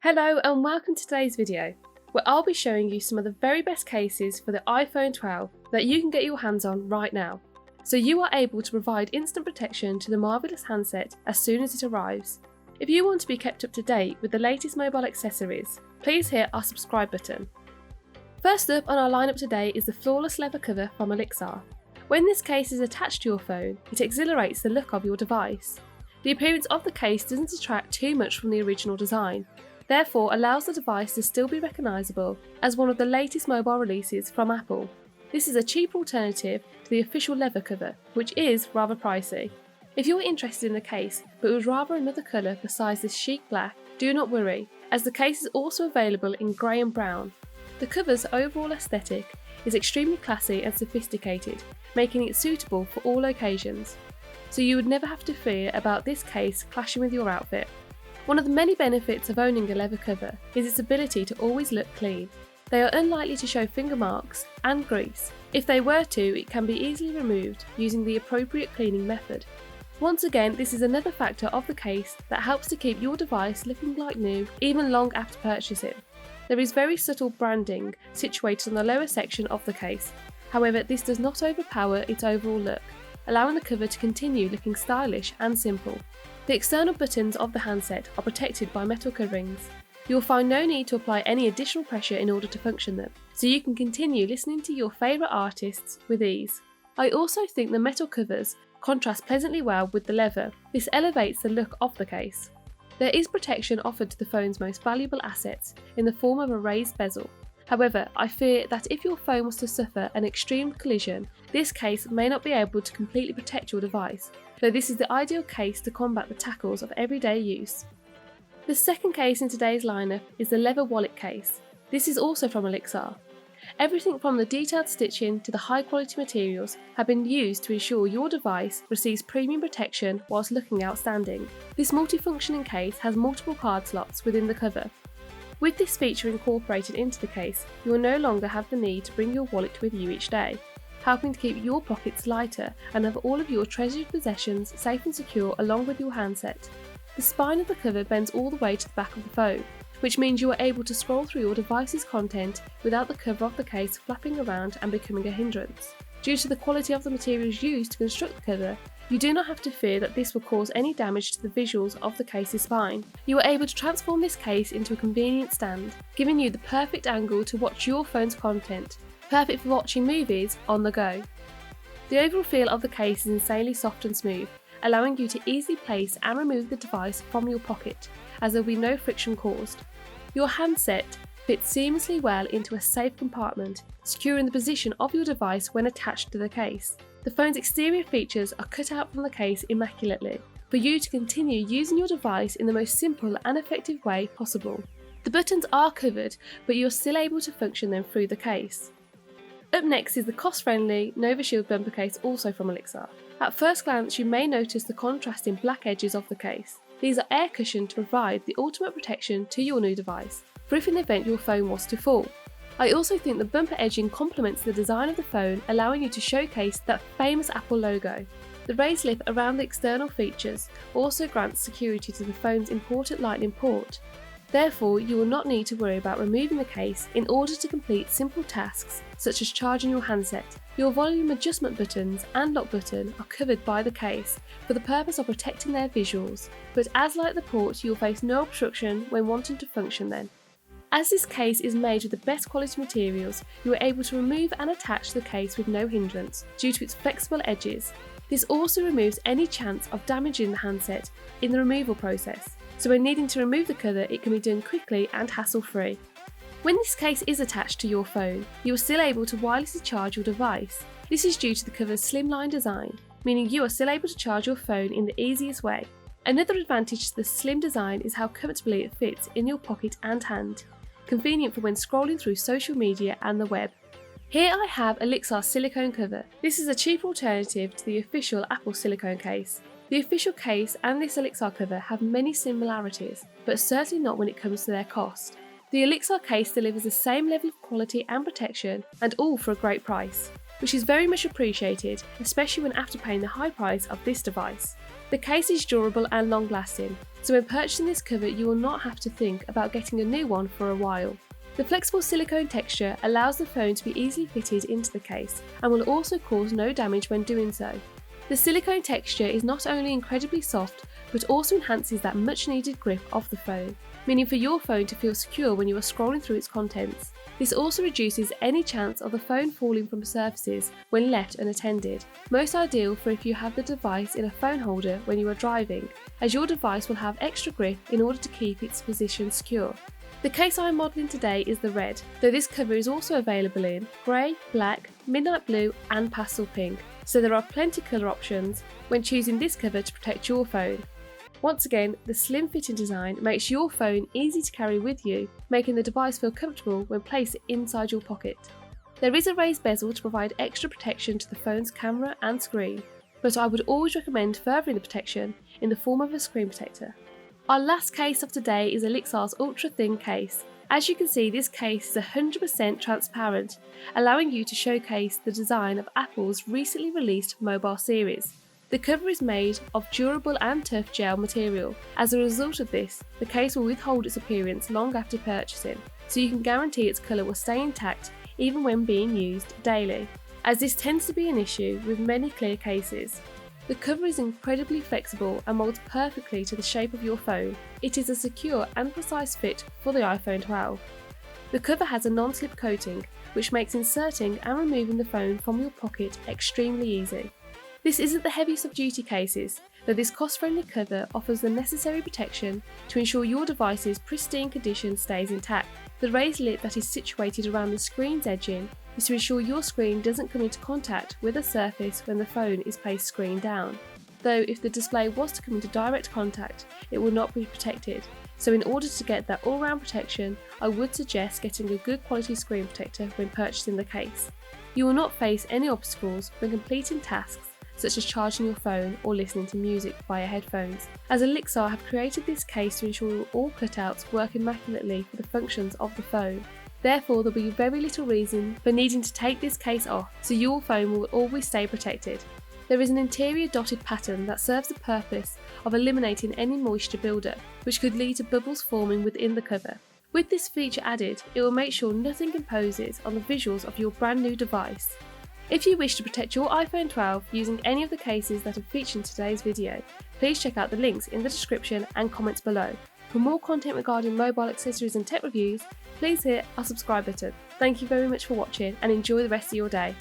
Hello and welcome to today's video, where I'll be showing you some of the very best cases for the iPhone 12 that you can get your hands on right now, so you are able to provide instant protection to the marvellous handset as soon as it arrives. If you want to be kept up to date with the latest mobile accessories, please hit our subscribe button. First up on our lineup today is the flawless leather cover from Olixar. When this case is attached to your phone, it exhilarates the look of your device. The appearance of the case doesn't detract too much from the original design, therefore allows the device to still be recognisable as one of the latest mobile releases from Apple. This is a cheap alternative to the official leather cover, which is rather pricey. If you're interested in the case but would rather another colour besides this chic black, do not worry, as the case is also available in grey and brown. The cover's overall aesthetic is extremely classy and sophisticated, making it suitable for all occasions, so you would never have to fear about this case clashing with your outfit. One of the many benefits of owning a leather cover is its ability to always look clean. They are unlikely to show finger marks and grease. If they were to, it can be easily removed using the appropriate cleaning method. Once again, this is another factor of the case that helps to keep your device looking like new even long after purchasing. There is very subtle branding situated on the lower section of the case. However, this does not overpower its overall look, allowing the cover to continue looking stylish and simple. The external buttons of the handset are protected by metal coverings. You will find no need to apply any additional pressure in order to function them, so you can continue listening to your favourite artists with ease. I also think the metal covers contrast pleasantly well with the leather. This elevates the look of the case. There is protection offered to the phone's most valuable assets in the form of a raised bezel. However, I fear that if your phone was to suffer an extreme collision, this case may not be able to completely protect your device, though this is the ideal case to combat the tackles of everyday use. The second case in today's lineup is the leather wallet case. This is also from Olixar. Everything from the detailed stitching to the high quality materials have been used to ensure your device receives premium protection whilst looking outstanding. This multifunctioning case has multiple card slots within the cover. With this feature incorporated into the case, you will no longer have the need to bring your wallet with you each day, helping to keep your pockets lighter and have all of your treasured possessions safe and secure along with your handset. The spine of the cover bends all the way to the back of the phone, which means you are able to scroll through your device's content without the cover of the case flapping around and becoming a hindrance. Due to the quality of the materials used to construct the cover, you do not have to fear that this will cause any damage to the visuals of the case's spine. You are able to transform this case into a convenient stand, giving you the perfect angle to watch your phone's content, perfect for watching movies on the go. The overall feel of the case is insanely soft and smooth, allowing you to easily place and remove the device from your pocket, as there will be no friction caused. Your handset fits seamlessly well into a safe compartment, securing the position of your device when attached to the case. The phone's exterior features are cut out from the case immaculately, for you to continue using your device in the most simple and effective way possible. The buttons are covered, but you are still able to function them through the case. Up next is the cost-friendly NovaShield bumper case, also from Olixar. At first glance, you may notice the contrasting black edges of the case. These are air cushioned to provide the ultimate protection to your new device, for if in the event your phone was to fall. I also think the bumper edging complements the design of the phone, allowing you to showcase that famous Apple logo. The raised lip around the external features also grants security to the phone's important lightning port. Therefore, you will not need to worry about removing the case in order to complete simple tasks such as charging your handset. Your volume adjustment buttons and lock button are covered by the case for the purpose of protecting their visuals, but as like the port, you will face no obstruction when wanting to function then. As this case is made with the best quality materials, you are able to remove and attach the case with no hindrance due to its flexible edges. This also removes any chance of damaging the handset in the removal process, so when needing to remove the cover, it can be done quickly and hassle-free. When this case is attached to your phone, you are still able to wirelessly charge your device. This is due to the cover's slimline design, meaning you are still able to charge your phone in the easiest way. Another advantage to the slim design is how comfortably it fits in your pocket and hand, convenient for when scrolling through social media and the web. Here I have Olixar's silicone cover. This is a cheap alternative to the official Apple silicone case. The official case and this Olixar cover have many similarities, but certainly not when it comes to their cost. The Olixar case delivers the same level of quality and protection, and all for a great price. which is very much appreciated, especially when after paying the high price of this device. The case is durable and long lasting, so when purchasing this cover you will not have to think about getting a new one for a while. The flexible silicone texture allows the phone to be easily fitted into the case and will also cause no damage when doing so. The silicone texture is not only incredibly soft but also enhances that much needed grip of the phone, meaning for your phone to feel secure when you are scrolling through its contents. This also reduces any chance of the phone falling from surfaces when left unattended, most ideal for if you have the device in a phone holder when you are driving, as your device will have extra grip in order to keep its position secure. The case I am modelling today is the red, though this cover is also available in grey, black, midnight blue and pastel pink, so there are plenty of colour options when choosing this cover to protect your phone. Once again, the slim fitting design makes your phone easy to carry with you, making the device feel comfortable when placed inside your pocket. There is a raised bezel to provide extra protection to the phone's camera and screen, but I would always recommend furthering the protection in the form of a screen protector. Our last case of today is Olixar's ultra thin case. As you can see, this case is 100% transparent, allowing you to showcase the design of Apple's recently released mobile series. The cover is made of durable and tough gel material. As a result of this, the case will withhold its appearance long after purchasing, so you can guarantee its colour will stay intact even when being used daily, as this tends to be an issue with many clear cases. The cover is incredibly flexible and molds perfectly to the shape of your phone. It is a secure and precise fit for the iPhone 12. The cover has a non-slip coating, which makes inserting and removing the phone from your pocket extremely easy. This isn't the heaviest of duty cases, though this cost-friendly cover offers the necessary protection to ensure your device's pristine condition stays intact. The raised lip that is situated around the screen's edging is to ensure your screen doesn't come into contact with a surface when the phone is placed screen down, though if the display was to come into direct contact it will not be protected, so in order to get that all-round protection I would suggest getting a good quality screen protector when purchasing the case. You will not face any obstacles when completing tasks such as charging your phone or listening to music via headphones, as Olixar have created this case to ensure all cutouts work immaculately for the functions of the phone. Therefore, there will be very little reason for needing to take this case off, so your phone will always stay protected. There is an interior dotted pattern that serves the purpose of eliminating any moisture buildup, which could lead to bubbles forming within the cover. With this feature added, it will make sure nothing imposes on the visuals of your brand new device. If you wish to protect your iPhone 12 using any of the cases that are featured in today's video, please check out the links in the description and comments below. For more content regarding mobile accessories and tech reviews, please hit our subscribe button. Thank you very much for watching and enjoy the rest of your day.